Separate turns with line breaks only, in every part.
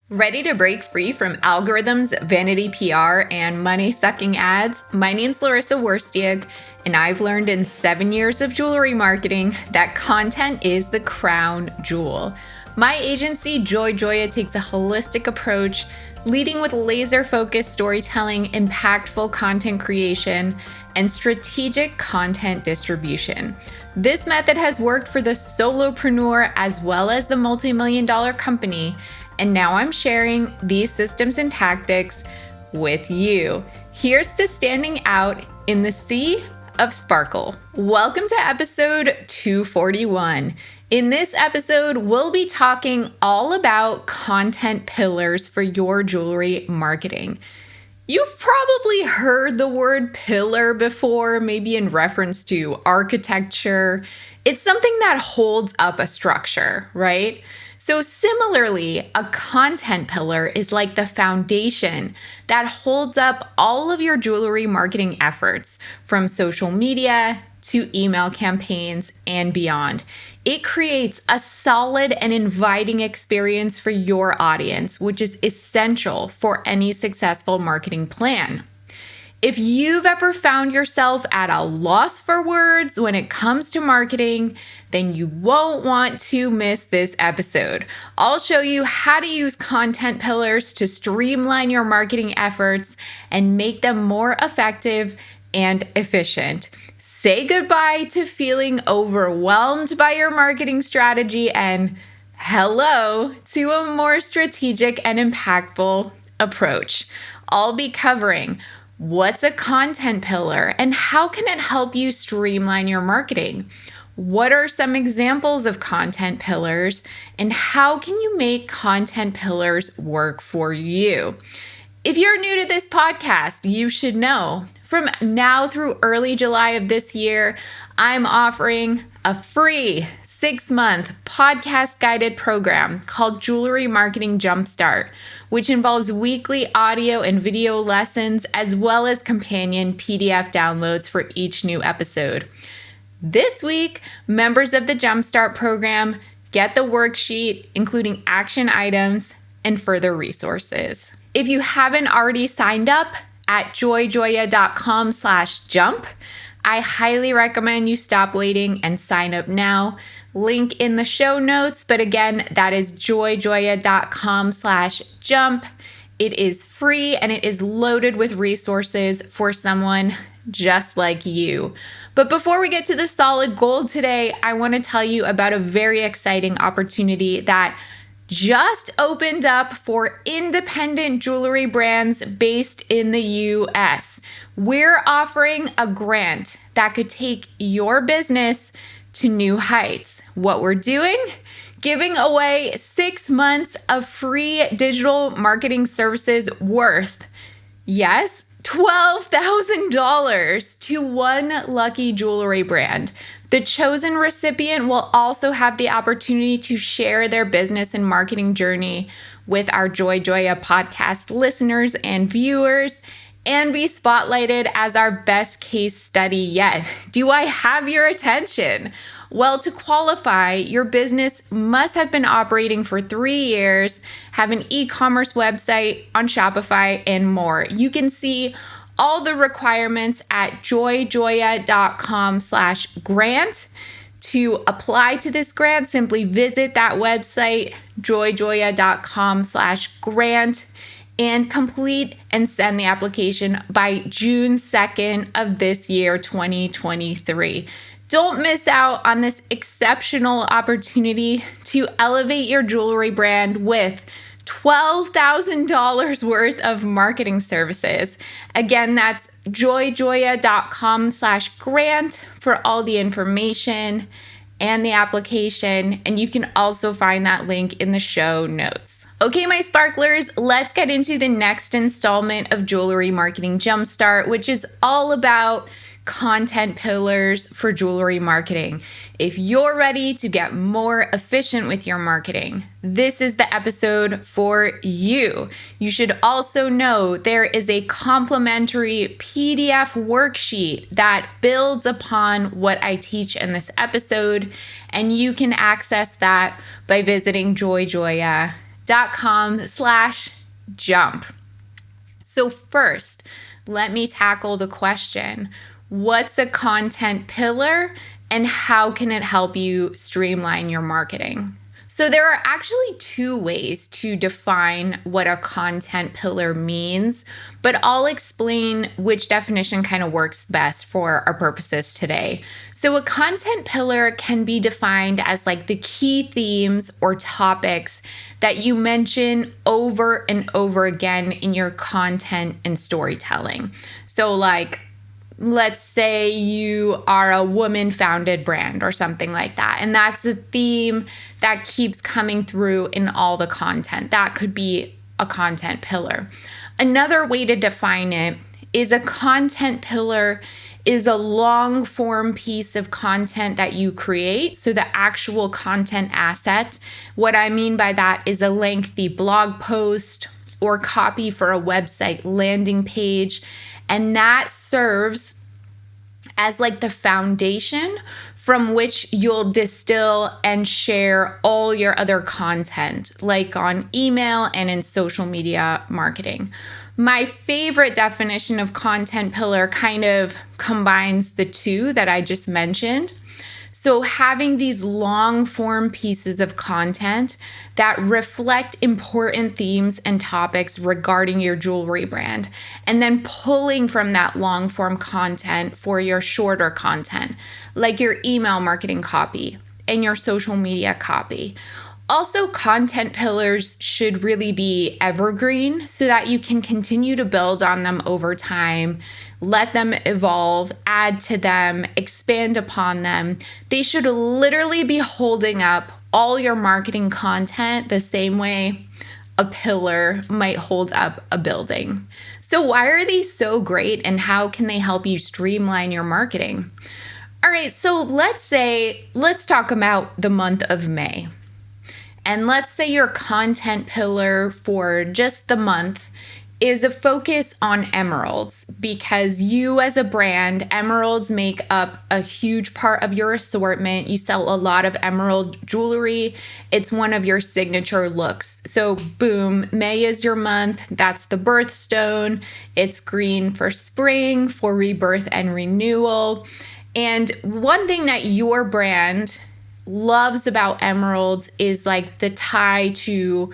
Ready to break free from algorithms, vanity PR, and money-sucking ads? My name's Larissa Wurstieg, and I've learned in 7 years of jewelry marketing that content is the crown jewel. My agency, Joy Joya, takes a holistic approach, leading with laser-focused storytelling, impactful content creation, and strategic content distribution. This method has worked for the solopreneur as well as the multi-million-dollar company, and now I'm sharing these systems and tactics with you. Here's to standing out in the sea of sparkle. Welcome to episode 241. In this episode, we'll be talking all about content pillars for your jewelry marketing. You've probably heard the word pillar before, maybe in reference to architecture. It's something that holds up a structure, right? So similarly, a content pillar is like the foundation that holds up all of your jewelry marketing efforts, from social media to email campaigns and beyond. It creates a solid and inviting experience for your audience, which is essential for any successful marketing plan. If you've ever found yourself at a loss for words when it comes to marketing, then you won't want to miss this episode. I'll show you how to use content pillars to streamline your marketing efforts and make them more effective and efficient. Say goodbye to feeling overwhelmed by your marketing strategy and hello to a more strategic and impactful approach. I'll be covering what's a content pillar and how can it help you streamline your marketing? What are some examples of content pillars and how can you make content pillars work for you? If you're new to this podcast, you should know from now through early July of this year, I'm offering a free 6-month podcast guided program called Jewelry Marketing Jumpstart, which involves weekly audio and video lessons as well as companion PDF downloads for each new episode. This week, members of the Jumpstart program get the worksheet, including action items and further resources. If you haven't already signed up at joyjoya.com/jump, I highly recommend you stop waiting and sign up now. Link in the show notes, but again, that is joyjoya.com/jump. It is free and it is loaded with resources for someone just like you. But before we get to the solid gold today, I want to tell you about a very exciting opportunity that just opened up for independent jewelry brands based in the US. We're offering a grant that could take your business to new heights. What we're doing? Giving away 6 months of free digital marketing services worth, yes, $12,000 to one lucky jewelry brand. The chosen recipient will also have the opportunity to share their business and marketing journey with our Joy Joya podcast listeners and viewers and be spotlighted as our best case study yet. Do I have your attention? Well, to qualify, your business must have been operating for 3 years, have an e-commerce website on Shopify, and more. You can see all the requirements at joyjoya.com/grant. To apply to this grant, simply visit that website, joyjoya.com/grant, and complete and send the application by June 2nd of this year, 2023. Don't miss out on this exceptional opportunity to elevate your jewelry brand with $12,000 worth of marketing services. Again, that's joyjoya.com/grant for all the information and the application. And you can also find that link in the show notes. Okay, my sparklers, let's get into the next installment of Jewelry Marketing Jumpstart, which is all about content pillars for jewelry marketing. If you're ready to get more efficient with your marketing, this is the episode for you. You should also know there is a complimentary PDF worksheet that builds upon what I teach in this episode, and you can access that by visiting joyjoya.com. streamline.com/jump. So first, let me tackle the question, what's a content pillar and how can it help you streamline your marketing? So there are actually two ways to define what a content pillar means, but I'll explain which definition kind of works best for our purposes today. So a content pillar can be defined as like the key themes or topics that you mention over and over again in your content and storytelling. So like, let's say you are a woman-founded brand or something like that, and that's a theme that keeps coming through in all the content. That could be a content pillar. Another way to define it is a content pillar is a long-form piece of content that you create. So the actual content asset, what I mean by that is a lengthy blog post or copy for a website landing page. And that serves as like the foundation from which you'll distill and share all your other content, like on email and in social media marketing. My favorite definition of content pillar kind of combines the two that I just mentioned. So having these long form pieces of content that reflect important themes and topics regarding your jewelry brand, and then pulling from that long form content for your shorter content, like your email marketing copy and your social media copy. Also, content pillars should really be evergreen so that you can continue to build on them over time, let them evolve, add to them, expand upon them. They should literally be holding up all your marketing content the same way a pillar might hold up a building. So why are these so great and how can they help you streamline your marketing? All right, so let's talk about the month of May. And let's say your content pillar for just the month is a focus on emeralds, because you as a brand, emeralds make up a huge part of your assortment. You sell a lot of emerald jewelry. It's one of your signature looks. So boom, May is your month. That's the birthstone. It's green for spring, for rebirth and renewal. And one thing that your brand loves about emeralds is like the tie to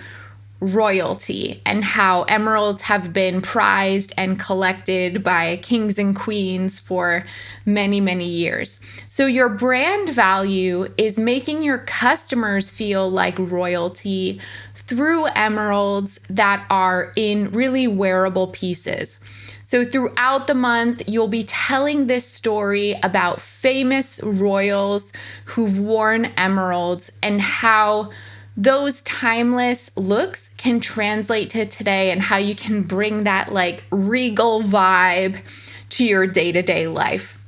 royalty and how emeralds have been prized and collected by kings and queens for many, many years. So your brand value is making your customers feel like royalty through emeralds that are in really wearable pieces. So throughout the month, you'll be telling this story about famous royals who've worn emeralds and how those timeless looks can translate to today and how you can bring that like regal vibe to your day-to-day life.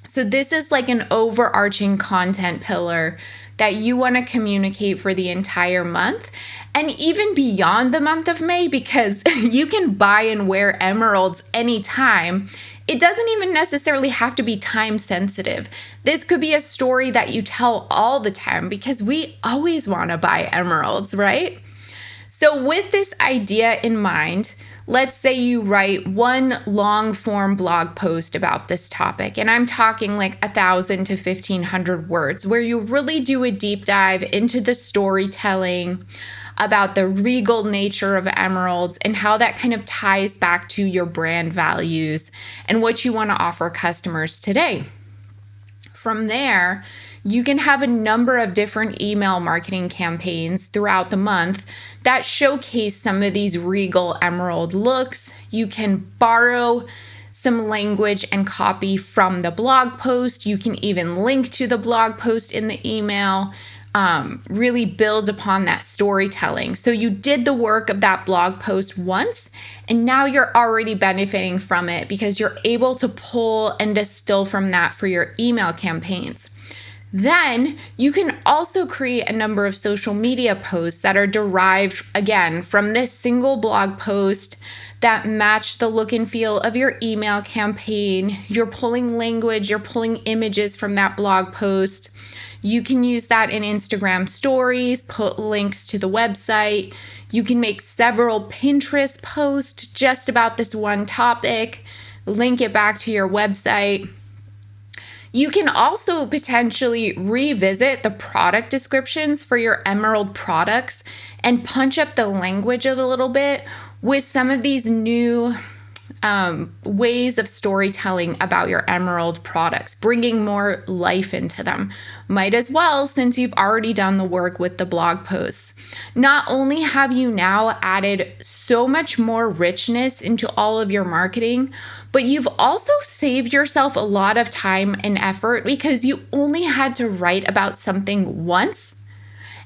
So this is like an overarching content pillar that you want to communicate for the entire month and even beyond the month of May, because you can buy and wear emeralds anytime. It doesn't even necessarily have to be time sensitive. This could be a story that you tell all the time because we always want to buy emeralds, right? So with this idea in mind, let's say you write one long form blog post about this topic, and I'm talking like 1,000 to 1,500 words, where you really do a deep dive into the storytelling about the regal nature of emeralds and how that kind of ties back to your brand values and what you want to offer customers today. From there, you can have a number of different email marketing campaigns throughout the month that showcase some of these regal emerald looks. You can borrow some language and copy from the blog post. You can even link to the blog post in the email. Really build upon that storytelling. So you did the work of that blog post once, and now you're already benefiting from it because you're able to pull and distill from that for your email campaigns. Then you can also create a number of social media posts that are derived, again, from this single blog post that match the look and feel of your email campaign. You're pulling language, you're pulling images from that blog post. You can use that in Instagram stories, put links to the website. You can make several Pinterest posts just about this one topic, link it back to your website. You can also potentially revisit the product descriptions for your Emerald products and punch up the language a little bit with some of these new ways of storytelling about your Emerald products, bringing more life into them. Might as well, since you've already done the work with the blog posts. Not only have you now added so much more richness into all of your marketing, but you've also saved yourself a lot of time and effort because you only had to write about something once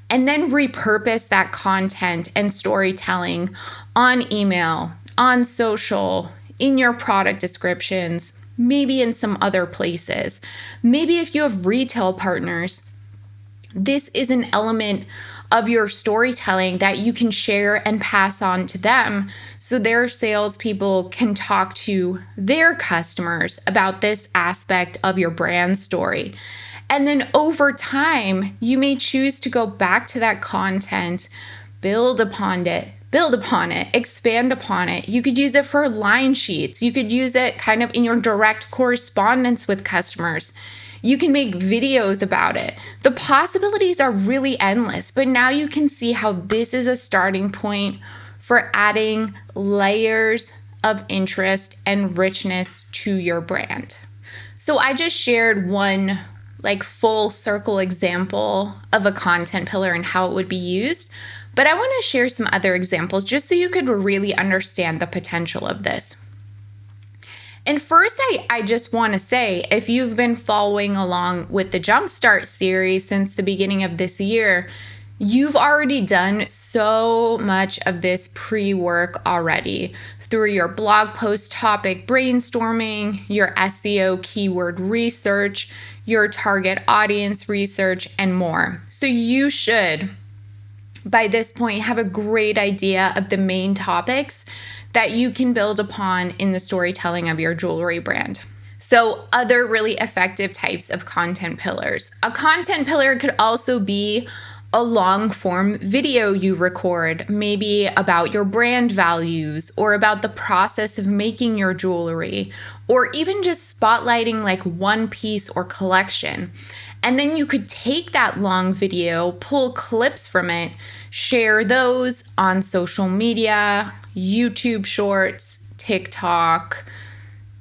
and then repurpose that content and storytelling on email, on social, in your product descriptions, maybe in some other places. Maybe if you have retail partners, this is an element of your storytelling that you can share and pass on to them so their salespeople can talk to their customers about this aspect of your brand story. And then over time, you may choose to go back to that content, build upon it, expand upon it. You could use it for line sheets. You could use it kind of in your direct correspondence with customers. You can make videos about it. The possibilities are really endless, but now you can see how this is a starting point for adding layers of interest and richness to your brand. So I just shared one full circle example of a content pillar and how it would be used. But I want to share some other examples just so you could really understand the potential of this. And first, I just want to say, if you've been following along with the Jumpstart series since the beginning of this year, you've already done so much of this pre-work already through your blog post topic brainstorming, your SEO keyword research, your target audience research, and more. So you should, by this point, have a great idea of the main topics that you can build upon in the storytelling of your jewelry brand. So other really effective types of content pillars. A content pillar could also be a long form video you record, maybe about your brand values or about the process of making your jewelry, or even just spotlighting one piece or collection. And then you could take that long video, pull clips from it, share those on social media, YouTube Shorts, TikTok,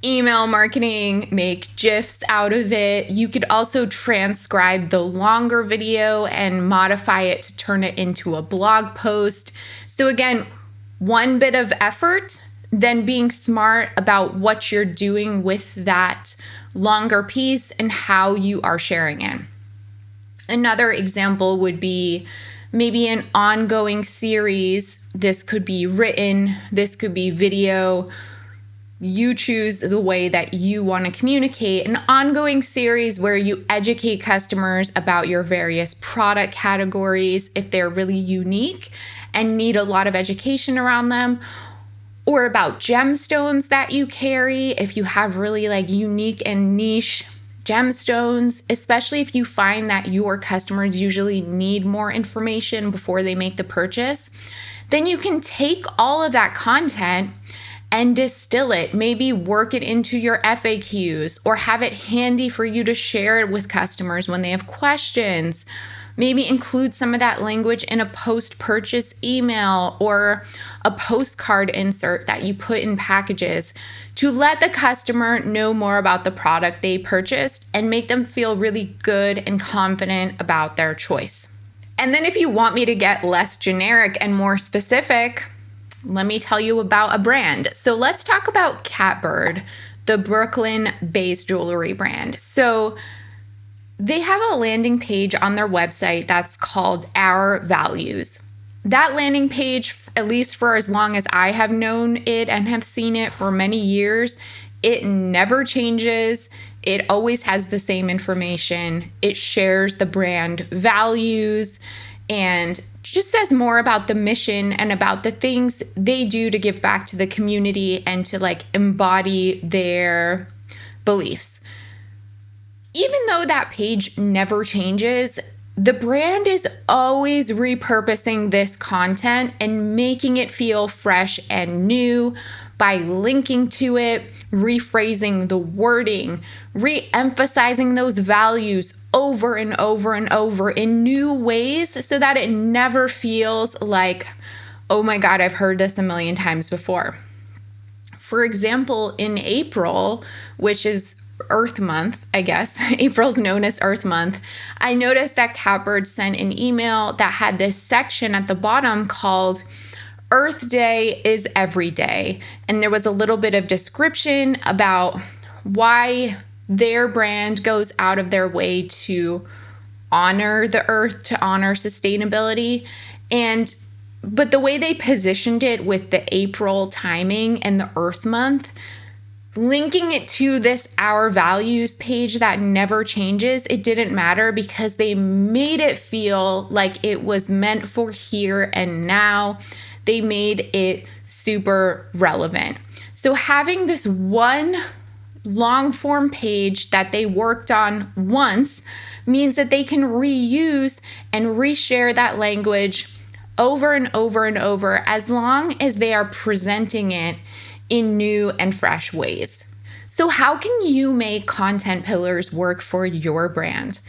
email marketing, make GIFs out of it. You could also transcribe the longer video and modify it to turn it into a blog post. So again, one bit of effort, then being smart about what you're doing with that longer piece and how you are sharing it. Another example would be maybe an ongoing series. This could be written, this could be video. You choose the way that you want to communicate. An ongoing series where you educate customers about your various product categories if they're really unique and need a lot of education around them, or about gemstones that you carry if you have really unique and niche gemstones, especially if you find that your customers usually need more information before they make the purchase. Then you can take all of that content and distill it, maybe work it into your FAQs or have it handy for you to share it with customers when they have questions. Maybe include some of that language in a post-purchase email or a postcard insert that you put in packages to let the customer know more about the product they purchased and make them feel really good and confident about their choice. And then if you want me to get less generic and more specific, let me tell you about a brand. So let's talk about Catbird, the Brooklyn-based jewelry brand. So they have a landing page on their website that's called Our Values. That landing page, at least for as long as I have known it and have seen it for many years, it never changes. It always has the same information. It shares the brand values and just says more about the mission and about the things they do to give back to the community and to like embody their beliefs. Even though that page never changes, the brand is always repurposing this content and making it feel fresh and new by linking to it, rephrasing the wording, re-emphasizing those values over and over and over in new ways so that it never feels like, oh my God, I've heard this a million times before. For example, in April, which is Earth Month, I guess, April's known as Earth Month, I noticed that Catbird sent an email that had this section at the bottom called Earth Day is Every Day. And there was a little bit of description about why their brand goes out of their way to honor the earth, to honor sustainability. But the way they positioned it with the April timing and the Earth Month, linking it to this Our Values page that never changes, it didn't matter because they made it feel like it was meant for here and now. They made it super relevant. So having this one long form page that they worked on once means that they can reuse and reshare that language over and over and over as long as they are presenting it in new and fresh ways. So how can you make content pillars work for your brand?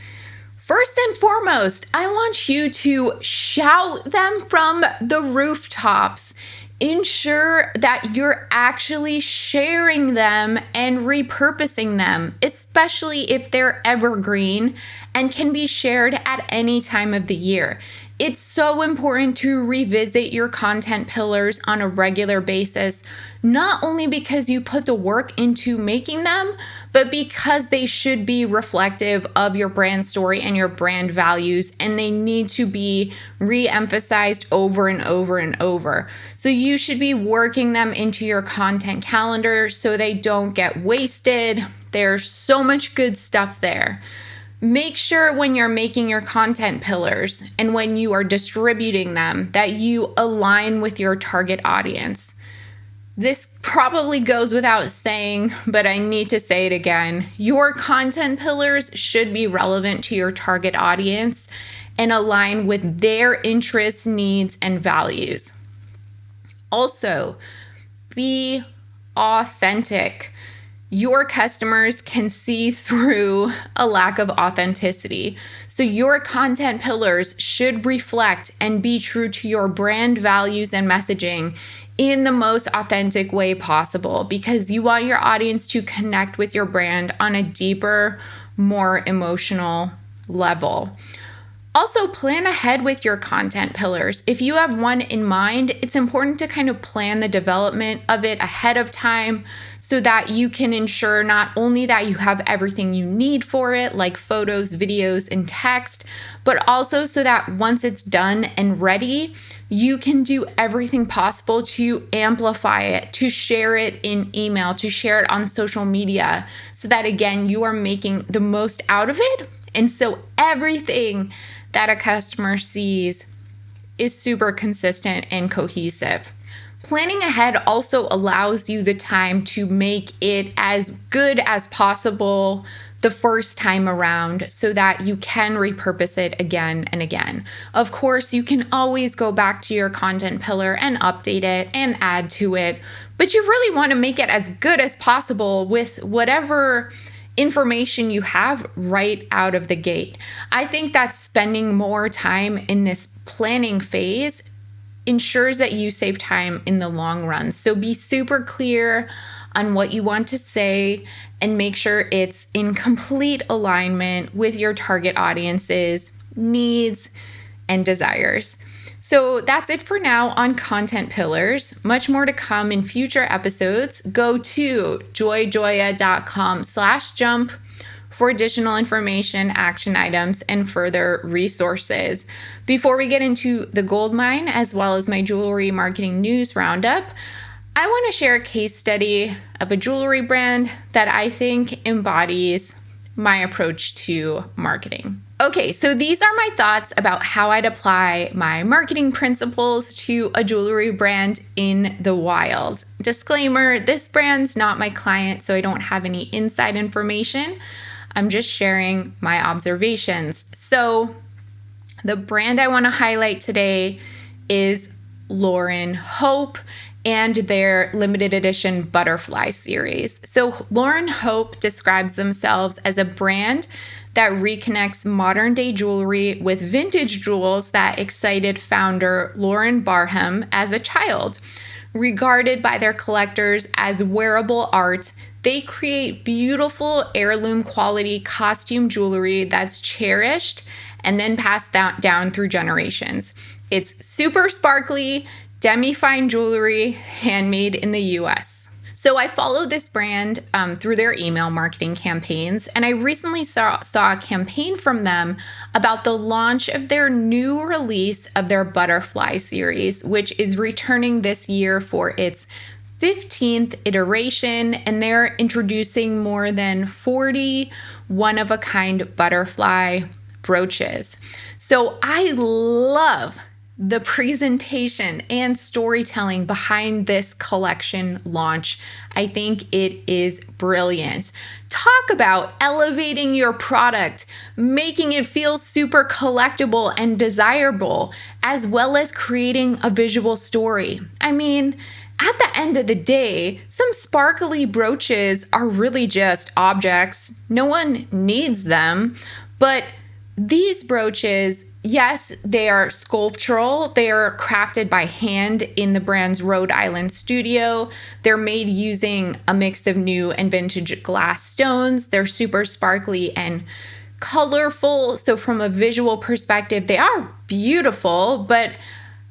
First and foremost, I want you to shout them from the rooftops. Ensure that you're actually sharing them and repurposing them, especially if they're evergreen and can be shared at any time of the year. It's so important to revisit your content pillars on a regular basis, not only because you put the work into making them, but because they should be reflective of your brand story and your brand values, and they need to be re-emphasized over and over and over. So you should be working them into your content calendar so they don't get wasted. There's so much good stuff there. Make sure when you're making your content pillars and when you are distributing them that you align with your target audience. This probably goes without saying, but I need to say it again. Your content pillars should be relevant to your target audience and align with their interests, needs, and values. Also, be authentic. Your customers can see through a lack of authenticity. So your content pillars should reflect and be true to your brand values and messaging in the most authentic way possible, because you want your audience to connect with your brand on a deeper, more emotional level. Also, plan ahead with your content pillars. If you have one in mind, it's important to kind of plan the development of it ahead of time so that you can ensure not only that you have everything you need for it, like photos, videos, and text, but also so that once it's done and ready, you can do everything possible to amplify it, to share it in email, to share it on social media, so that again, you are making the most out of it. And so everything that a customer sees is super consistent and cohesive. Planning ahead also allows you the time to make it as good as possible the first time around so that you can repurpose it again and again. Of course, you can always go back to your content pillar and update it and add to it, but you really want to make it as good as possible with whatever information you have right out of the gate. I think that spending more time in this planning phase ensures that you save time in the long run. So be super clear on what you want to say and make sure it's in complete alignment with your target audience's needs and desires. So that's it for now on content pillars. Much more to come in future episodes. Go to joyjoya.com/jump for additional information, action items, and further resources. Before we get into the gold mine, as well as my jewelry marketing news roundup, I want to share a case study of a jewelry brand that I think embodies my approach to marketing. Okay, so these are my thoughts about how I'd apply my marketing principles to a jewelry brand in the wild. Disclaimer, this brand's not my client, so I don't have any inside information. I'm just sharing my observations. So the brand I want to highlight today is Lauren Hope and their limited edition butterfly series. So Lauren Hope describes themselves as a brand that reconnects modern day jewelry with vintage jewels that excited founder Lauren Barham as a child. Regarded by their collectors as wearable art, they create beautiful heirloom quality costume jewelry that's cherished and then passed down through generations. It's super sparkly, demi-fine jewelry, handmade in the US. So I follow this brand through their email marketing campaigns, and I recently saw a campaign from them about the launch of their new release of their butterfly series, which is returning this year for its 15th iteration, and they're introducing more than 40 one-of-a-kind butterfly brooches. So I love the presentation and storytelling behind this collection launch. I think it is brilliant. Talk about elevating your product, making it feel super collectible and desirable, as well as creating a visual story. I mean, at the end of the day, some sparkly brooches are really just objects. No one needs them, but these brooches, yes, they are sculptural. They are crafted by hand in the brand's Rhode Island studio. They're made using a mix of new and vintage glass stones. They're super sparkly and colorful. So from a visual perspective, they are beautiful, but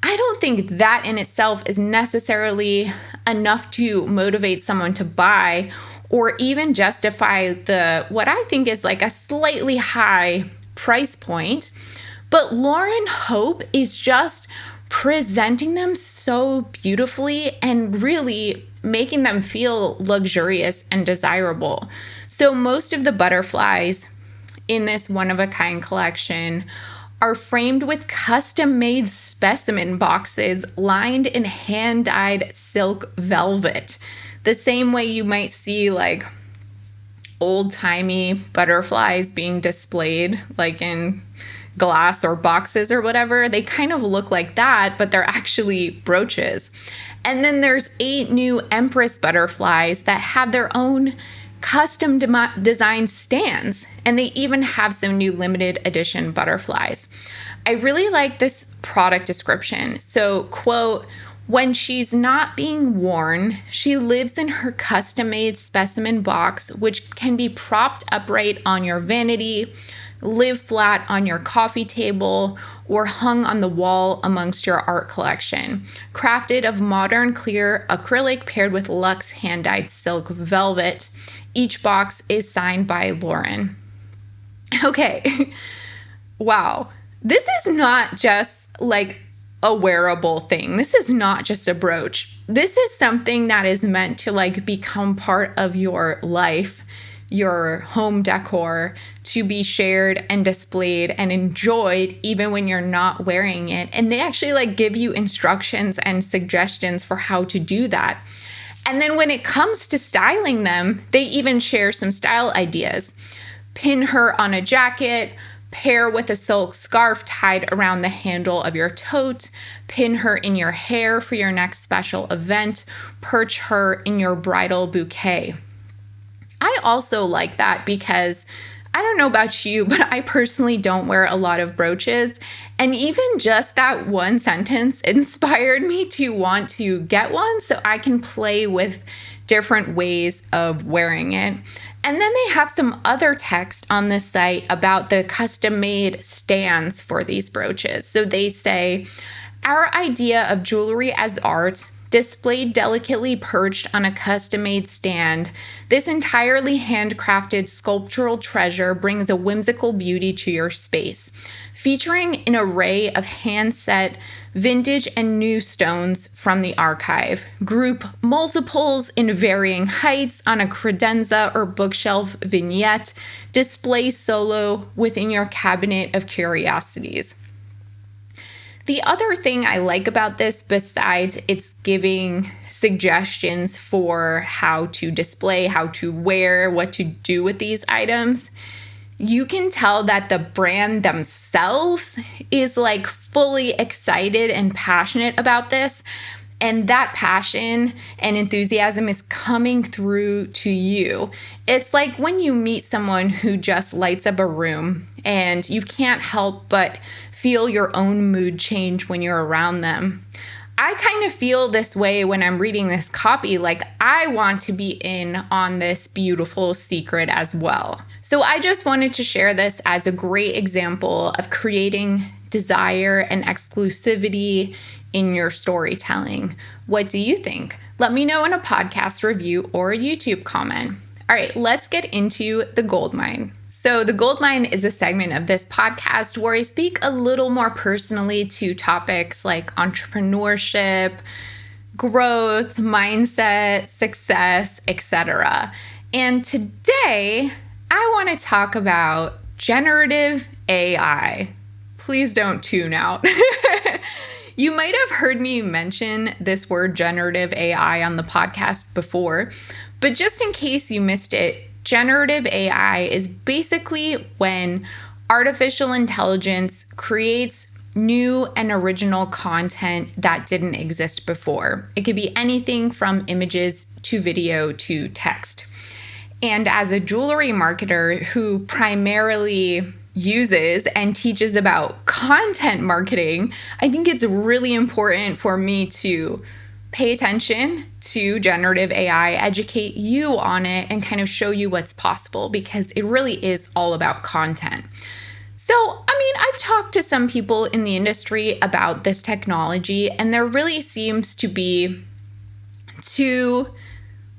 I don't think that in itself is necessarily enough to motivate someone to buy or even justify what I think is like a slightly high price point. But Lauren Hope is just presenting them so beautifully and really making them feel luxurious and desirable. So most of the butterflies in this one-of-a-kind collection are framed with custom-made specimen boxes lined in hand-dyed silk velvet, the same way you might see like old-timey butterflies being displayed like in glass or boxes or whatever. They kind of look like that, but they're actually brooches. And then there's 8 new Empress butterflies that have their own custom designed stands, and they even have some new limited edition butterflies. I really like this product description. So, quote, "When she's not being worn, she lives in her custom-made specimen box, which can be propped upright on your vanity, live flat on your coffee table, or hung on the wall amongst your art collection. Crafted of modern clear acrylic paired with luxe hand-dyed silk velvet. Each box is signed by Lauren." Okay, wow. This is not just like a wearable thing. This is not just a brooch. This is something that is meant to like become part of your life, your home decor, to be shared and displayed and enjoyed even when you're not wearing it. And they actually like give you instructions and suggestions for how to do that. And then when it comes to styling them, they even share some style ideas. Pin her on a jacket, pair with a silk scarf tied around the handle of your tote, pin her in your hair for your next special event, perch her in your bridal bouquet. I also like that because I don't know about you, but I personally don't wear a lot of brooches. And even just that one sentence inspired me to want to get one so I can play with different ways of wearing it. And then they have some other text on this site about the custom-made stands for these brooches. So they say, "Our idea of jewelry as art Displayed delicately perched on a custom-made stand, this entirely handcrafted sculptural treasure brings a whimsical beauty to your space, featuring an array of hand-set, vintage and new stones from the archive. Group multiples in varying heights on a credenza or bookshelf vignette. Display solo within your cabinet of curiosities. The other thing I like about this, besides it's giving suggestions for how to display, how to wear, what to do with these items, you can tell that the brand themselves is like fully excited and passionate about this. And that passion and enthusiasm is coming through to you. It's like when you meet someone who just lights up a room and you can't help but feel your own mood change when you're around them. I kind of feel this way when I'm reading this copy, like I want to be in on this beautiful secret as well. So I just wanted to share this as a great example of creating desire and exclusivity in your storytelling. What do you think? Let me know in a podcast review or a YouTube comment. All right, let's get into the gold mine. So the gold mine is a segment of this podcast where I speak a little more personally to topics like entrepreneurship, growth, mindset, success, etc. And today I want to talk about generative AI. Please don't tune out. You might have heard me mention this word generative AI on the podcast before, but just in case you missed it, generative AI is basically when artificial intelligence creates new and original content that didn't exist before. It could be anything from images to video to text. And as a jewelry marketer who primarily uses and teaches about content marketing, I think it's really important for me to pay attention to generative AI, educate you on it, and kind of show you what's possible because it really is all about content. So, I've talked to some people in the industry about this technology, and there really seems to be two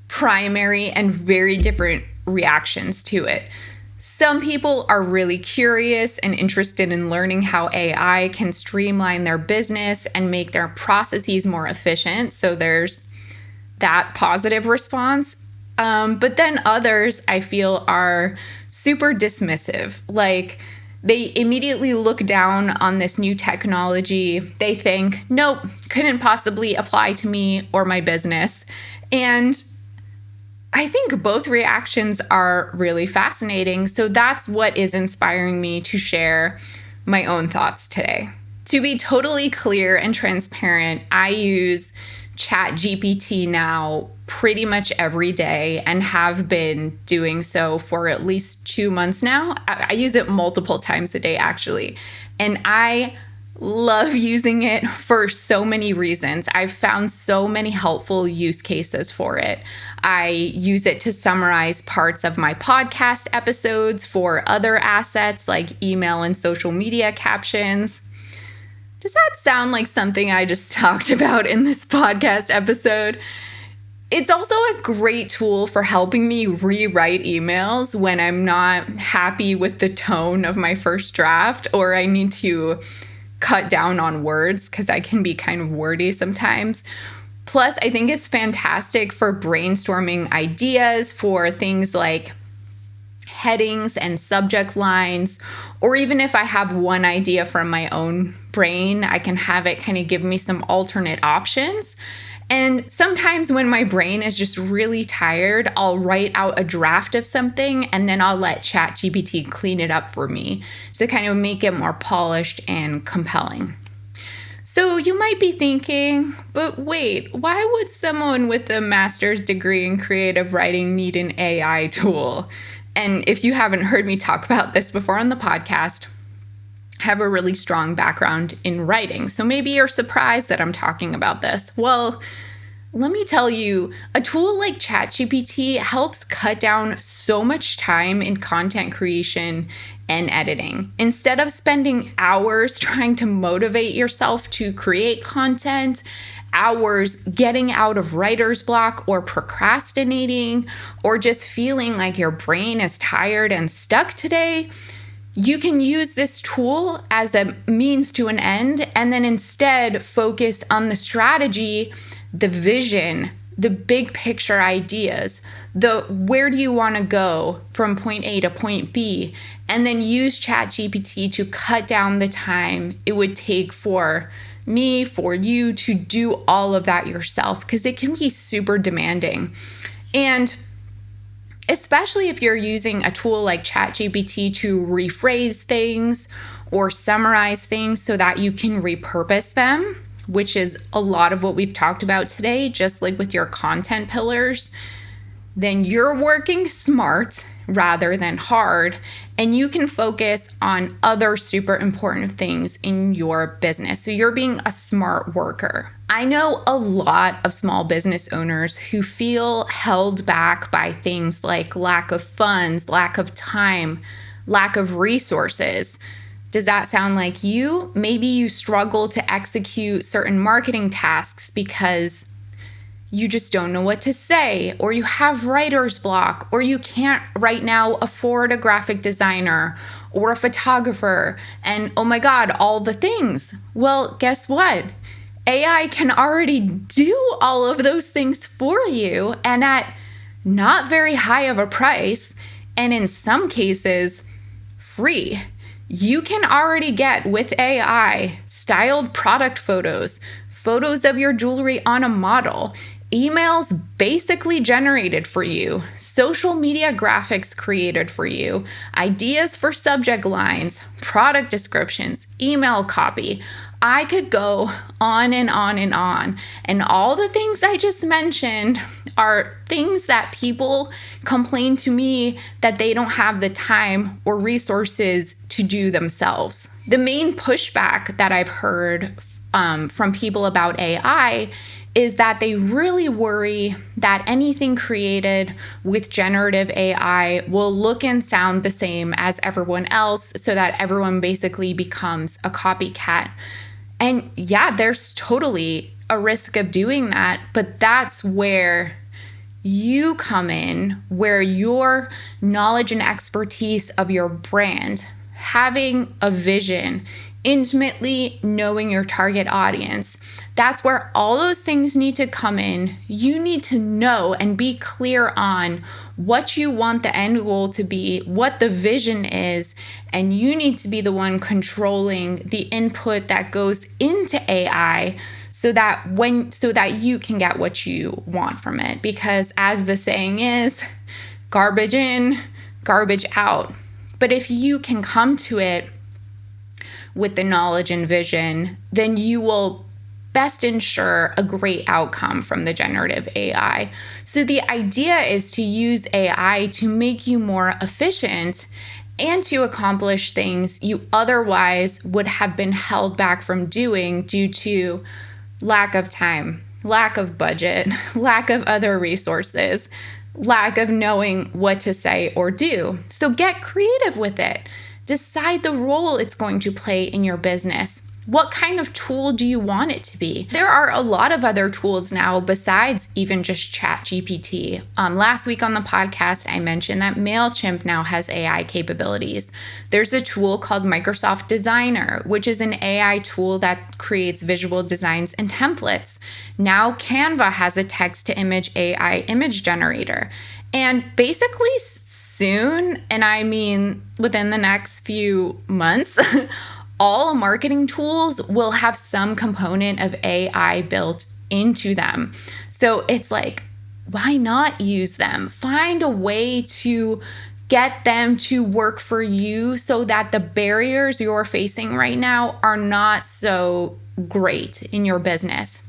primary and very different reactions to it. Some people are really curious and interested in learning how AI can streamline their business and make their processes more efficient. So there's that positive response. But then others, I feel, are super dismissive. Like they immediately look down on this new technology. They think, nope, couldn't possibly apply to me or my business. And I think both reactions are really fascinating. So that's what is inspiring me to share my own thoughts today. To be totally clear and transparent, I use ChatGPT now pretty much every day and have been doing so for at least 2 months now. I use it multiple times a day, actually. And I love using it for so many reasons. I've found so many helpful use cases for it. I use it to summarize parts of my podcast episodes for other assets like email and social media captions. Does that sound like something I just talked about in this podcast episode? It's also a great tool for helping me rewrite emails when I'm not happy with the tone of my first draft or I need to cut down on words because I can be kind of wordy sometimes. Plus, I think it's fantastic for brainstorming ideas for things like headings and subject lines, or even if I have one idea from my own brain, I can have it kind of give me some alternate options. And sometimes when my brain is just really tired, I'll write out a draft of something and then I'll let ChatGPT clean it up for me to kind of make it more polished and compelling. So you might be thinking, but wait, why would someone with a master's degree in creative writing need an AI tool? And if you haven't heard me talk about this before on the podcast, I have a really strong background in writing. So maybe you're surprised that I'm talking about this. Well, let me tell you, a tool like ChatGPT helps cut down so much time in content creation and editing. Instead of spending hours trying to motivate yourself to create content, hours getting out of writer's block or procrastinating, or just feeling like your brain is tired and stuck today, you can use this tool as a means to an end, and then instead focus on the strategy, the vision, the big picture ideas, the where do you want to go from point A to point B, and then use ChatGPT to cut down the time it would take for me, for you to do all of that yourself, because it can be super demanding. And especially if you're using a tool like ChatGPT to rephrase things or summarize things so that you can repurpose them, which is a lot of what we've talked about today, just like with your content pillars, then you're working smart rather than hard, and you can focus on other super important things in your business. So you're being a smart worker. I know a lot of small business owners who feel held back by things like lack of funds, lack of time, lack of resources. Does that sound like you? Maybe you struggle to execute certain marketing tasks because you just don't know what to say, or you have writer's block, or you can't right now afford a graphic designer or a photographer, and oh my God, all the things. Well, guess what? AI can already do all of those things for you, and at not very high of a price, and in some cases, free. You can already get with AI styled product photos, photos of your jewelry on a model, emails basically generated for you, social media graphics created for you, ideas for subject lines, product descriptions, email copy. I could go on and on and on. And all the things I just mentioned are things that people complain to me that they don't have the time or resources to do themselves. The main pushback that I've heard from people about AI is that they really worry that anything created with generative AI will look and sound the same as everyone else, so that everyone basically becomes a copycat. And yeah, there's totally a risk of doing that, but that's where you come in, where your knowledge and expertise of your brand, having a vision, intimately knowing your target audience, that's where all those things need to come in. You need to know and be clear on what you want the end goal to be, what the vision is, and you need to be the one controlling the input that goes into AI so that you can get what you want from it. Because as the saying is, garbage in, garbage out. But if you can come to it with the knowledge and vision, then you will best ensure a great outcome from the generative AI. So the idea is to use AI to make you more efficient and to accomplish things you otherwise would have been held back from doing due to lack of time, lack of budget, lack of other resources, lack of knowing what to say or do. So get creative with it. Decide the role it's going to play in your business. What kind of tool do you want it to be? There are a lot of other tools now besides even just ChatGPT. Last week on the podcast, I mentioned that MailChimp now has AI capabilities. There's a tool called Microsoft Designer, which is an AI tool that creates visual designs and templates. Now Canva has a text-to-image AI image generator. And basically soon, and I mean within the next few months, all marketing tools will have some component of AI built into them. So it's like, why not use them? Find a way to get them to work for you so that the barriers you're facing right now are not so great in your business.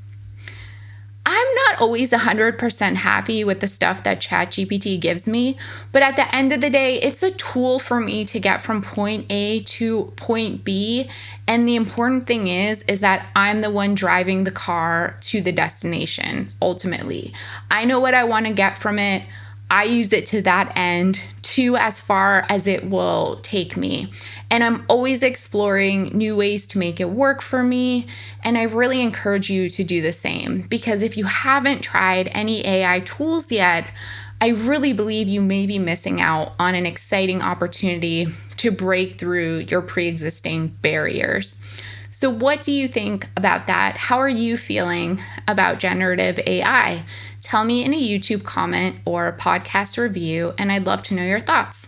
I'm not always 100% happy with the stuff that ChatGPT gives me, but at the end of the day, it's a tool for me to get from point A to point B. And the important thing is that I'm the one driving the car to the destination, ultimately. I know what I want to get from it. I use it to that end, to as far as it will take me. And I'm always exploring new ways to make it work for me. And I really encourage you to do the same, because if you haven't tried any AI tools yet, I really believe you may be missing out on an exciting opportunity to break through your pre-existing barriers. So what do you think about that? How are you feeling about generative AI? Tell me in a YouTube comment or podcast review, and I'd love to know your thoughts.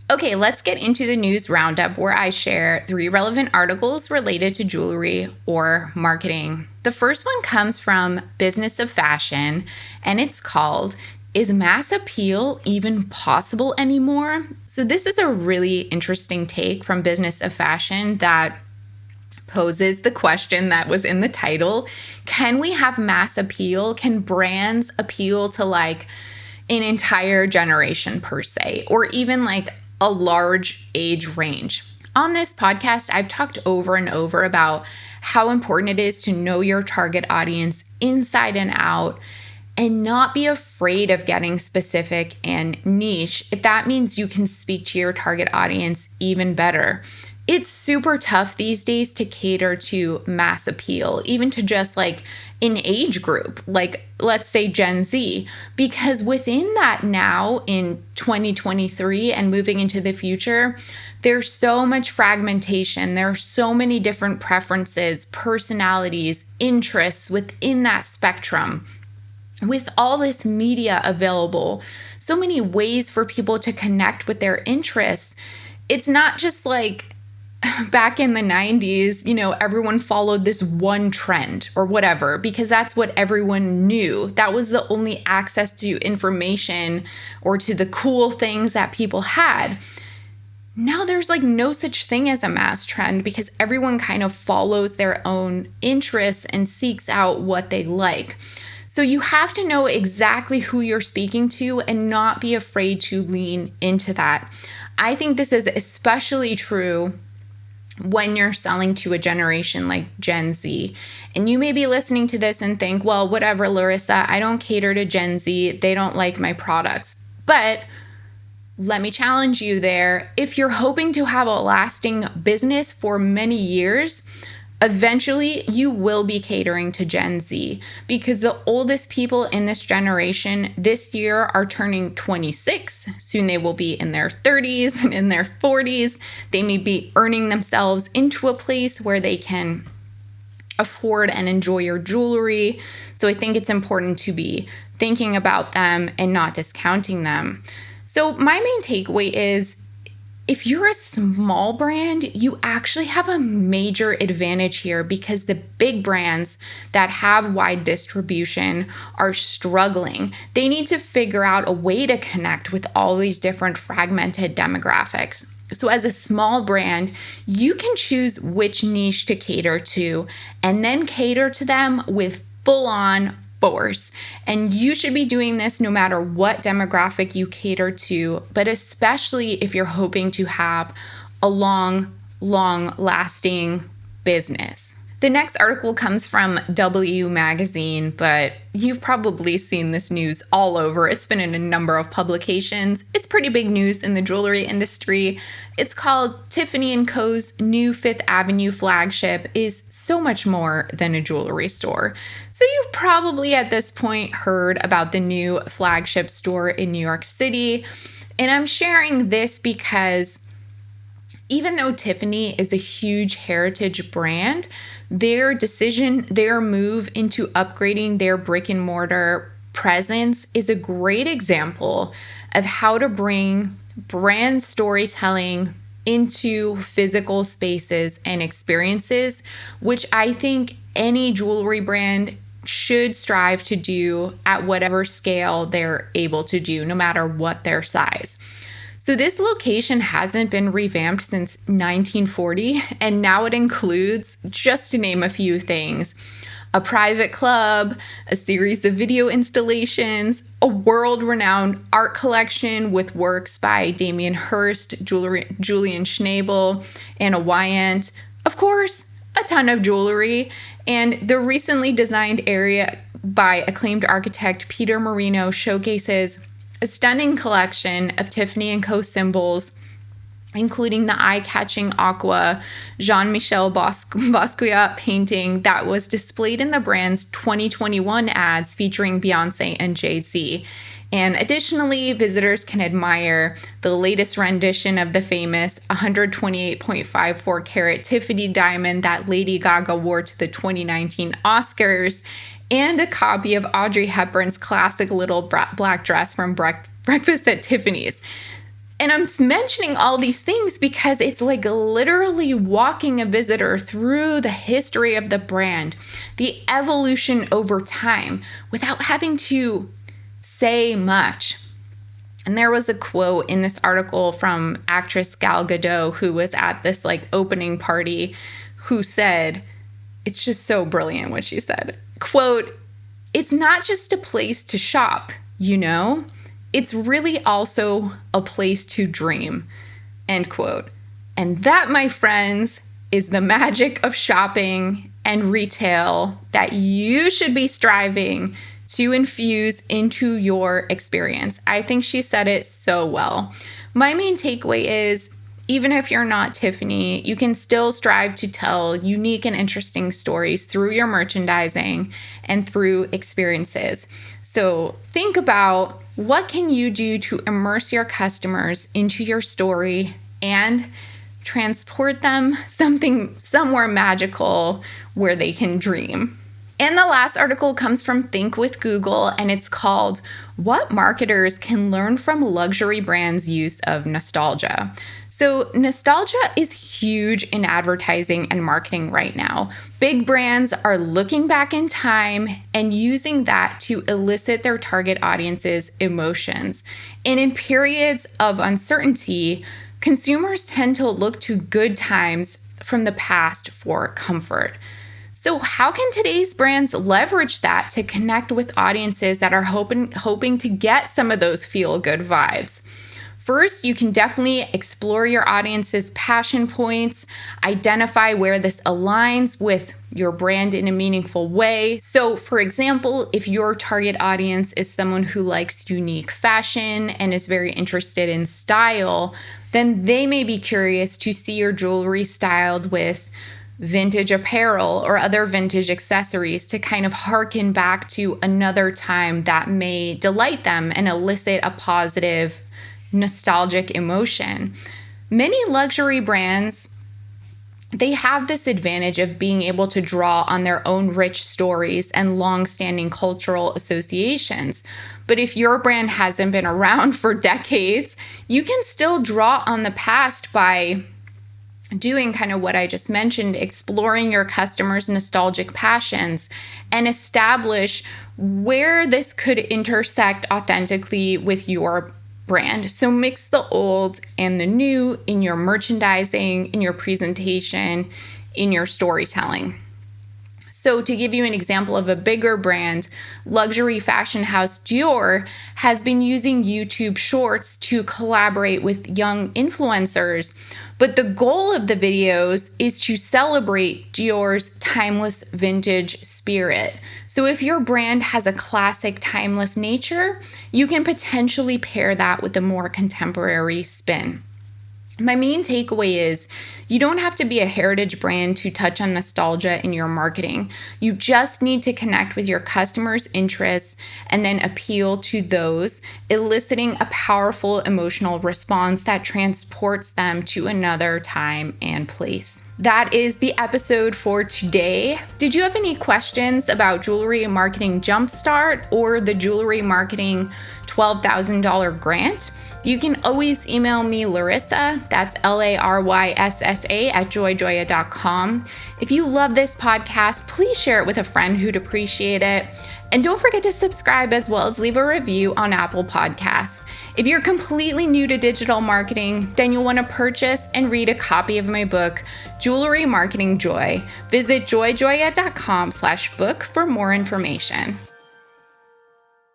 Okay, let's get into the news roundup where I share 3 relevant articles related to jewelry or marketing. The first one comes from Business of Fashion, and it's called, "Is Mass Appeal Even Possible Anymore?" So this is a really interesting take from Business of Fashion that poses the question that was in the title. Can we have mass appeal? Can brands appeal to like an entire generation per se, or even like a large age range? On this podcast, I've talked over and over about how important it is to know your target audience inside and out and not be afraid of getting specific and niche if that means you can speak to your target audience even better. It's super tough these days to cater to mass appeal, even to just like an age group, like let's say Gen Z, because within that now in 2023 and moving into the future, there's so much fragmentation. There are so many different preferences, personalities, interests within that spectrum. With all this media available, so many ways for people to connect with their interests, it's not just like back in the 90s, everyone followed this one trend or whatever, because that's what everyone knew. That was the only access to information or to the cool things that people had. Now there's like no such thing as a mass trend, because everyone kind of follows their own interests and seeks out what they like. So you have to know exactly who you're speaking to and not be afraid to lean into that. I think this is especially true when you're selling to a generation like Gen Z. And you may be listening to this and think, well, whatever, Larissa, I don't cater to Gen Z. They don't like my products. But let me challenge you there. If you're hoping to have a lasting business for many years, eventually you will be catering to Gen Z, because the oldest people in this generation this year are turning 26. Soon they will be in their 30s and in their 40s. They may be earning themselves into a place where they can afford and enjoy your jewelry. So I think it's important to be thinking about them and not discounting them. So my main takeaway is, if you're a small brand, you actually have a major advantage here, because the big brands that have wide distribution are struggling. They need to figure out a way to connect with all these different fragmented demographics. So as a small brand, you can choose which niche to cater to and then cater to them with full-on force. And you should be doing this no matter what demographic you cater to, but especially if you're hoping to have a long-lasting business. The next article comes from W Magazine, but you've probably seen this news all over. It's been in a number of publications. It's pretty big news in the jewelry industry. It's called Tiffany & Co.'s new Fifth Avenue flagship is so much more than a jewelry store. So you've probably at this point heard about the new flagship store in New York City. And I'm sharing this because even though Tiffany is a huge heritage brand, their move into upgrading their brick and mortar presence is a great example of how to bring brand storytelling into physical spaces and experiences, which I think any jewelry brand should strive to do at whatever scale they're able to do, no matter what their size. So this location hasn't been revamped since 1940, and now it includes, just to name a few things, a private club, a series of video installations, a world-renowned art collection with works by Damien Hirst, Julian Schnabel, Anna Wyant, of course, a ton of jewelry, and the recently designed area by acclaimed architect Peter Marino showcases a stunning collection of Tiffany & Co. symbols, including the eye-catching aqua Jean-Michel Basquiat painting that was displayed in the brand's 2021 ads featuring Beyonce and Jay-Z. And additionally, visitors can admire the latest rendition of the famous 128.54 carat Tiffany diamond that Lady Gaga wore to the 2019 Oscars, and a copy of Audrey Hepburn's classic little black dress from Breakfast at Tiffany's. And I'm mentioning all these things because it's like literally walking a visitor through the history of the brand, the evolution over time, without having to say much. And there was a quote in this article from actress Gal Gadot, who was at this like opening party, who said, it's just so brilliant what she said, quote, "It's not just a place to shop, you know? It's really also a place to dream," end quote. And that, my friends, is the magic of shopping and retail that you should be striving to infuse into your experience. I think she said it so well. My main takeaway is, even if you're not Tiffany, you can still strive to tell unique and interesting stories through your merchandising and through experiences. So think about, what can you do to immerse your customers into your story and transport them somewhere magical where they can dream? And the last article comes from Think with Google, and it's called "What Marketers Can Learn from Luxury Brands' Use of Nostalgia." So nostalgia is huge in advertising and marketing right now. Big brands are looking back in time and using that to elicit their target audience's emotions. And in periods of uncertainty, consumers tend to look to good times from the past for comfort. So how can today's brands leverage that to connect with audiences that are hoping to get some of those feel-good vibes? First, you can definitely explore your audience's passion points, identify where this aligns with your brand in a meaningful way. So, for example, if your target audience is someone who likes unique fashion and is very interested in style, then they may be curious to see your jewelry styled with vintage apparel or other vintage accessories to kind of harken back to another time that may delight them and elicit a positive nostalgic emotion. Many luxury brands, they have this advantage of being able to draw on their own rich stories and long-standing cultural associations. But if your brand hasn't been around for decades, you can still draw on the past by doing kind of what I just mentioned, exploring your customers' nostalgic passions and establish where this could intersect authentically with your brand. So mix the old and the new in your merchandising, in your presentation, in your storytelling. So to give you an example of a bigger brand, luxury fashion house Dior has been using YouTube Shorts to collaborate with young influencers. But the goal of the videos is to celebrate Dior's timeless vintage spirit. So if your brand has a classic timeless nature, you can potentially pair that with a more contemporary spin. My main takeaway is, you don't have to be a heritage brand to touch on nostalgia in your marketing. You just need to connect with your customers' interests and then appeal to those, eliciting a powerful emotional response that transports them to another time and place. That is the episode for today. Did you have any questions about Jewelry Marketing Jumpstart or the Jewelry Marketing $12,000 grant? You can always email me, Larissa, that's LARYSSA @joyjoya.com. If you love this podcast, please share it with a friend who'd appreciate it. And don't forget to subscribe as well as leave a review on Apple Podcasts. If you're completely new to digital marketing, then you'll want to purchase and read a copy of my book, Jewelry Marketing Joy. Visit joyjoya.com/book for more information.